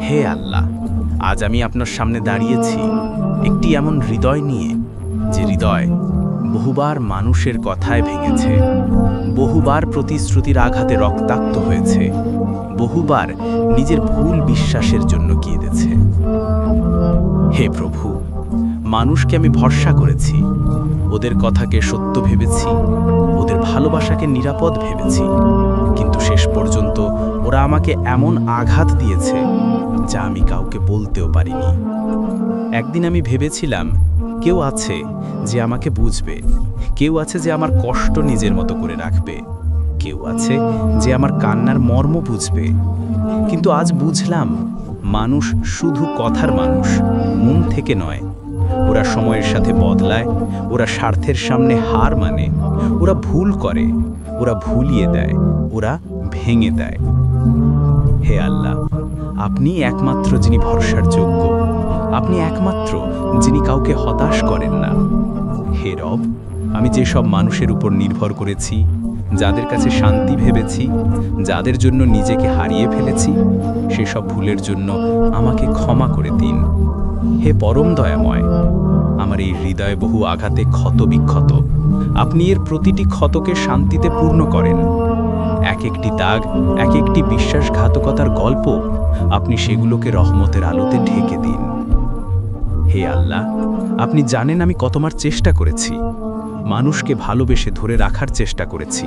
হে আল্লাহ, আজ আমি আপনার সামনে দাঁড়িয়েছি একটি এমন হৃদয় নিয়ে, যে হৃদয় বহুবার মানুষের কথায় ভেঙেছে, বহুবার প্রতিশ্রুতির আঘাতে রক্তাক্ত হয়েছে, বহুবার নিজের ভুল বিশ্বাসের জন্য কেঁদেছে। হে প্রভু, মানুষকে আমি ভরসা করেছি, ওদের কথাকে সত্য ভেবেছি, ওদের ভালোবাসাকে নিরাপদ ভেবেছি, কিন্তু শেষ পর্যন্ত ওরা আমাকে এমন আঘাত দিয়েছে যা আমি কাউকে বলতেও পারিনি। একদিন আমি ভেবেছিলাম কেউ আছে যে আমাকে বুঝবে, কেউ আছে যে আমার কষ্ট নিজের মতো করে রাখবে, কেউ আছে যে আমার কান্নার মর্ম বুঝবে। কিন্তু আজ বুঝলাম, মানুষ শুধু কথার মানুষ, মন থেকে নয়। ওরা সময়ের সাথে বদলায়, ওরা স্বার্থের সামনে হার মানে, ওরা ভুল করে, ওরা ভুলিয়ে দেয়, ওরা ভেঙে দেয়। হে আল্লাহ, আপনি একমাত্র যিনি ভরসার যোগ্য, আপনি একমাত্র যিনি কাউকে হতাশ করেন না। হে রব, আমি যেসব মানুষের উপর নির্ভর করেছি, যাদের কাছে শান্তি ভেবেছি, যাদের জন্য নিজেকে হারিয়ে ফেলেছি, সেসব ভুলের জন্য আমাকে ক্ষমা করে দিন। হে পরম দয়াময়, আমার এই হৃদয় বহু আঘাতে ক্ষত বিক্ষত, আপনি এর প্রতিটি ক্ষতকে শান্তিতে পূর্ণ করেন। এক একটি দাগ, এক একটি বিশ্বাসঘাতকতার গল্প, আপনি সেগুলোকে রহমতের আলোতে ঢেকে দিন। হে আল্লাহ, আপনি জানেন আমি কতবার চেষ্টা করেছি, মানুষকে ভালোবেসে ধরে রাখার চেষ্টা করেছি,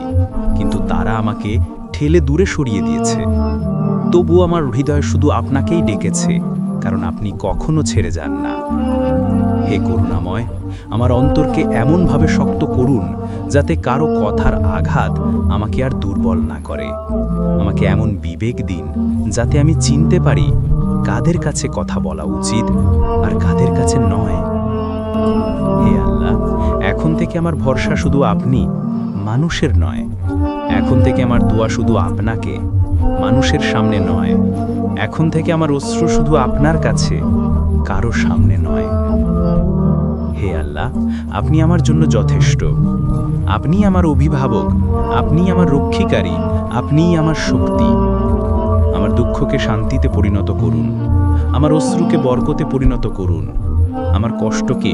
কিন্তু তারা আমাকে ঠেলে দূরে সরিয়ে দিয়েছে। তবু আমার হৃদয় শুধু আপনাকেই ডেকেছে, কারণ আপনি কখনো ছেড়ে যান না। হে করুণাময়, আমার অন্তরকে এমনভাবে শক্ত করুন যাতে কারো কথার আঘাত আমাকে আর দুর্বল না করে। আমাকে এমন বিবেক দিন যাতে আমি চিনতে পারি কাদের কাছে কথা বলা উচিত আর কাদের কাছে নয়। হে আল্লাহ, এখন থেকে আমার ভরসা শুধু আপনি, মানুষের নয়। এখন থেকে আমার দোয়া শুধু আপনাকে, মানুষের সামনে নয়। এখন থেকে আমার অশ্রু শুধু আপনার কাছে, কারো সামনে নয়। হে আল্লাহ, আপনি আমার জন্য যথেষ্ট, আপনি আমার অভিভাবক, আপনি আমার রক্ষিকারী, আপনিই আমার শক্তি। আমার দুঃখকে শান্তিতে পরিণত করুন, আমার অশ্রুকে বরকতে পরিণত করুন, আমার কষ্টকে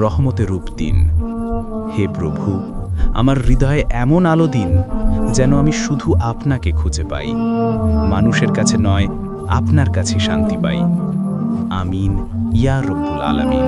রহমতে রূপ দিন। হে প্রভু, আমার হৃদয়ে এমন আলো দিন যেন আমি শুধু আপনাকে খুঁজে পাই, মানুষের কাছে নয়, আপনার কাছে শান্তি পাই। আমিন ইয়া রব্বুল আলামিন।